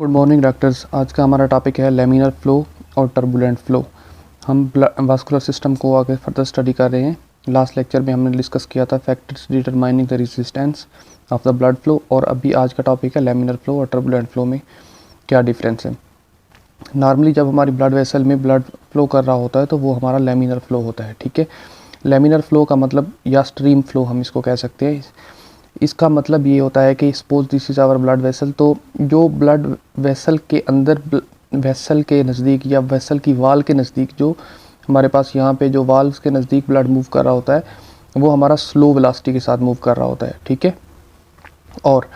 Good morning doctors. आज का हमारा टॉपिक है लेमिनर फ्लो और टर्बुलेंट फ्लो। हम वास्कुलर सिस्टम को आगे फर्दर स्टडी कर रहे हैं। लास्ट लेक्चर में हमने डिस्कस किया था factors determining the resistance of the blood flow, और अभी आज का टॉपिक है लेमिनर फ्लो और टर्बुलेंट फ्लो में क्या डिफरेंस है। नॉर्मली जब हमारी ब्लड वेसल में ब्लड फ्लो कर रहा होता है तो वो हमारा लेमिनर फ्लो होता है, ठीक है। लेमिनर फ्लो का मतलब या स्ट्रीम फ्लो हम इसको कह सकते हैं। इसका मतलब ये होता है कि suppose this is our blood vessel, तो जो ब्लड वेसल के अंदर वेसल के नज़दीक या वेसल की वाल के नज़दीक जो हमारे पास यहाँ पे जो वाल्व्स के नज़दीक ब्लड मूव कर रहा होता है वो हमारा स्लो वेलोसिटी के साथ मूव कर रहा होता है, ठीक है। और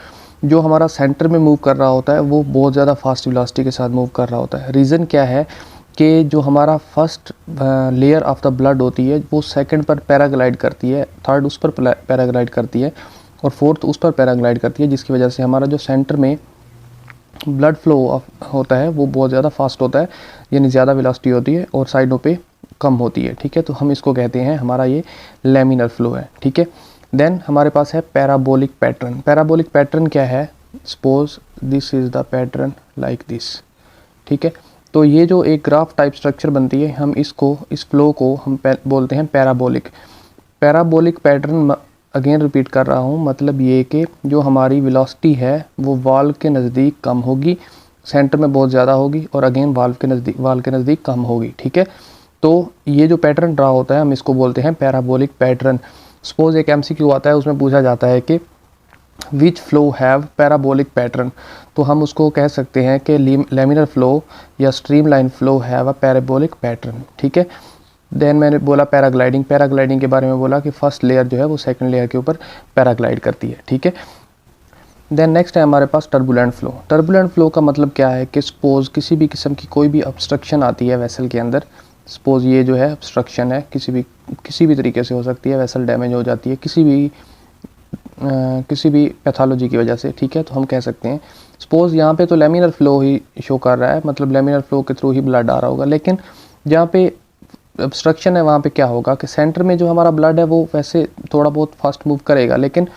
जो हमारा सेंटर में मूव कर रहा होता है वो बहुत ज़्यादा फास्ट वेलोसिटी के साथ मूव कर रहा होता है। रीज़न क्या है कि जो हमारा first layer of the blood होती है वो सेकंड पर पैराग्लाइड करती है, थर्ड उस पर पैराग्लाइड करती है और फोर्थ उस पर पैराग्लाइड करती है, जिसकी वजह से हमारा जो सेंटर में ब्लड फ्लो होता है वो बहुत ज़्यादा फास्ट होता है, यानी ज़्यादा वेलोसिटी होती है और साइडों पे कम होती है, ठीक है। तो हम इसको कहते हैं हमारा ये लेमिनर फ्लो है, ठीक है। देन हमारे पास है पैराबोलिक पैटर्न। पैराबोलिक पैटर्न क्या है? Suppose this is the pattern like this, ठीक है। तो ये जो एक ग्राफ टाइप स्ट्रक्चर बनती है, हम इसको इस फ्लो को हम बोलते हैं parabolic. Parabolic pattern again repeat कर रहा हूँ, मतलब ये कि जो हमारी वेलोसिटी है वो वाल्व के नज़दीक कम होगी, सेंटर में बहुत ज़्यादा होगी, और अगेन वाल्व के नज़दीक कम होगी, ठीक है। तो ये जो पैटर्न ड्रा होता है हम इसको बोलते हैं पैराबोलिक पैटर्न। सपोज एक एमसीक्यू आता है, उसमें पूछा जाता है कि विच फ्लो हैव पैराबोलिक पैटर्न, तो हम उसको कह सकते हैं कि लेमिनर फ्लो या streamline flow have a parabolic pattern, ठीक है। देन मैंने बोला पैराग्लाइडिंग। पैराग्लाइडिंग के बारे में बोला कि फर्स्ट लेयर जो है वो सेकंड लेयर के ऊपर पैराग्लाइड करती है, ठीक है। देन नेक्स्ट है हमारे पास टर्बुलेंट फ्लो। टर्बुलेंट फ्लो का मतलब क्या है कि सपोज किसी भी किस्म की कोई भी ऑब्स्ट्रक्शन आती है वेसल के अंदर, सपोज ये जो है ऑब्स्ट्रक्शन है, किसी भी तरीके से हो सकती है, वेसल डैमेज हो जाती है किसी भी पैथोलॉजी की वजह से, ठीक है। तो हम कह सकते हैं सपोज यहाँ पे तो लेमिनर फ्लो ही शो कर रहा है, मतलब लेमिनर फ्लो के थ्रू ही ब्लड आ रहा होगा, लेकिन जहाँ पे ऑब्स्ट्रक्शन है वहाँ पे क्या होगा कि सेंटर में जो हमारा ब्लड है वो वैसे थोड़ा बहुत फास्ट मूव करेगा, लेकिन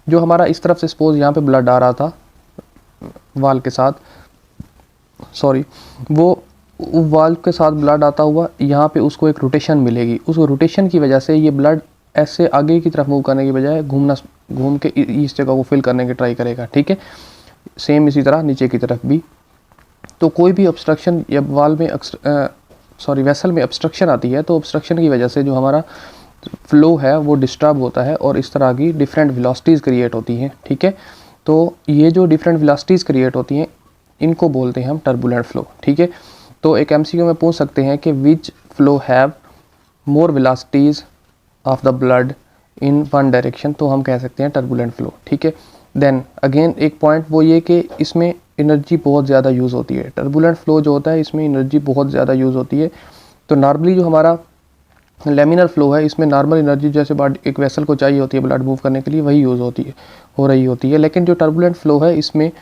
जो हमारा इस तरफ से सपोज यहाँ पे ब्लड आ रहा था वाल के साथ, वो वाल के साथ ब्लड आता हुआ यहाँ पे उसको एक रोटेशन मिलेगी। उस रोटेशन की वजह से ये ब्लड ऐसे आगे की तरफ मूव करने की बजाय घूम के इस जगह को फिल करने की ट्राई करेगा, ठीक है। सेम इसी तरह नीचे की तरफ भी। तो कोई भी ऑब्स्ट्रक्शन या वेसल में ऑब्स्ट्रक्शन आती है तो ऑब्स्ट्रक्शन की वजह से जो हमारा फ्लो है वो डिस्टर्ब होता है और इस तरह की डिफरेंट वेलोसिटीज़ क्रिएट होती हैं, ठीक है। तो ये जो डिफरेंट वेलोसिटीज़ क्रिएट होती हैं इनको बोलते हैं हम टर्बुलेंट फ्लो, ठीक है। तो एक एमसीक्यू में पूछ सकते हैं कि विच flow have more velocities of the blood in one direction, तो हम कह सकते हैं टर्बुलेंट फ्लो, ठीक है। देन अगेन एक पॉइंट वो ये कि इसमें एनर्जी बहुत ज़्यादा यूज़ होती है। टर्बुलेंट फ्लो जो होता है इसमें एनर्जी बहुत ज़्यादा यूज़ होती है। तो नॉर्मली जो हमारा लेमिनर फ्लो है इसमें नॉर्मल एनर्जी जैसे एक वेसल को चाहिए होती है ब्लड मूव करने के लिए वही यूज़ हो रही होती है, लेकिन जो टर्बुलेंट फ्लो है इसमें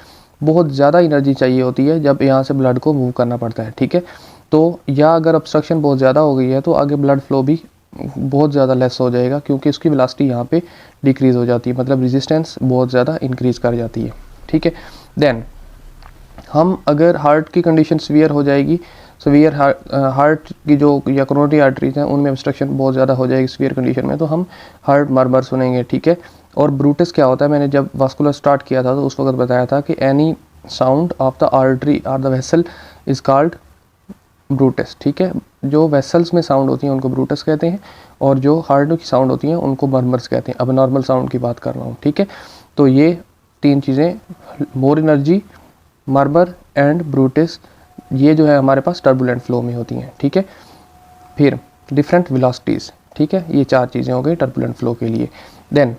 बहुत ज़्यादा एनर्जी चाहिए होती है जब यहाँ से ब्लड को मूव करना पड़ता है, ठीक है। तो या अगर ऑब्स्ट्रक्शन बहुत ज़्यादा हो गई है तो आगे ब्लड फ्लो भी बहुत ज़्यादा लेस हो जाएगा, क्योंकि उसकी वेलोसिटी यहाँ पे डिक्रीज़ हो जाती है, मतलब रेजिस्टेंस बहुत ज़्यादा इंक्रीज़ कर जाती है, ठीक है। देन हम अगर हार्ट की कंडीशन सीवियर हो जाएगी, सीवियर हार्ट की जो या कोरोनरी आर्टरीज हैं उनमें ऑब्स्ट्रक्शन बहुत ज़्यादा हो जाएगी सीवियर कंडीशन में, तो हम हार्ट मरमर सुनेंगे, ठीक है। और ब्रूटस क्या होता है, मैंने जब वास्कुलर स्टार्ट किया था तो उस वक्त बताया था कि any sound of the artery और the vessel is called bruits, ठीक है। जो वेसल्स में साउंड होती हैं उनको ब्रूटस कहते हैं और जो हार्ट की साउंड होती हैं उनको मरमर्स कहते हैं। अब नॉर्मल साउंड की बात कर रहा हूँ, ठीक है। तो ये तीन चीज़ें, मोर एनर्जी, मरमर एंड ब्रूटस, ये जो है हमारे पास टर्बुलेंट फ्लो में होती हैं, ठीक है। फिर डिफरेंट वेलोसिटीज़, ठीक है, ये चार चीज़ें हो गई टर्बुलेंट फ्लो के लिए। देन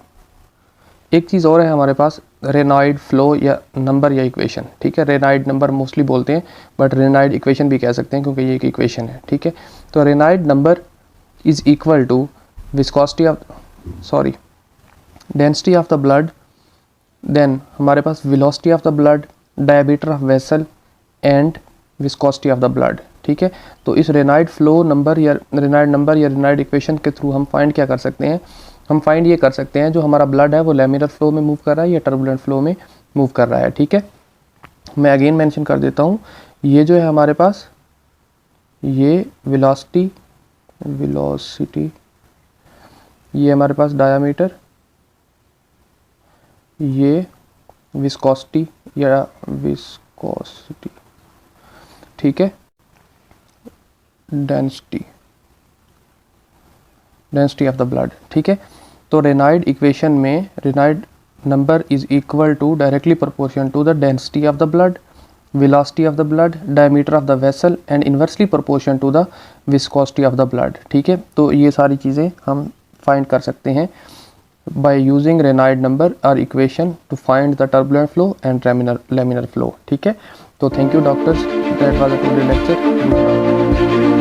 एक चीज़ और है हमारे पास रेनॉइड फ्लो या नंबर या इक्वेशन, ठीक है। रेनॉइड नंबर मोस्टली बोलते हैं बट रेनॉइड इक्वेशन भी कह सकते हैं क्योंकि ये एक इक्वेशन है, ठीक है। तो Reynolds number is equal to density of the blood, then हमारे पास velocity of the blood, diameter of vessel and viscosity of the blood, ठीक है। तो इस रेनॉइड फ्लो नंबर या रेनॉइड इक्वेशन के थ्रू हम फाइंड क्या कर सकते हैं, हम फाइंड ये कर सकते हैं जो हमारा ब्लड है वो लेमिनर फ्लो में मूव कर रहा है या टर्बुलेंट फ्लो में मूव कर रहा है, ठीक है। मैं अगेन मेंशन कर देता हूँ, ये जो है हमारे पास, ये वेलोसिटी, ये हमारे पास डायामीटर, ये विस्कोसिटी या विस्कोसिटी, ठीक है, डेंसिटी ऑफ द ब्लड, ठीक है। तो रेनाल्ड इक्वेशन में Reynold number is equal to directly proportion to the density of the blood, velocity of the blood, diameter of the vessel and inversely proportion to the viscosity of the blood, ठीक है। तो ये सारी चीज़ें हम find कर सकते हैं by using Reynolds number or equation to find the turbulent flow and laminar flow, ठीक है। तो thank you doctors, that was a today lecture.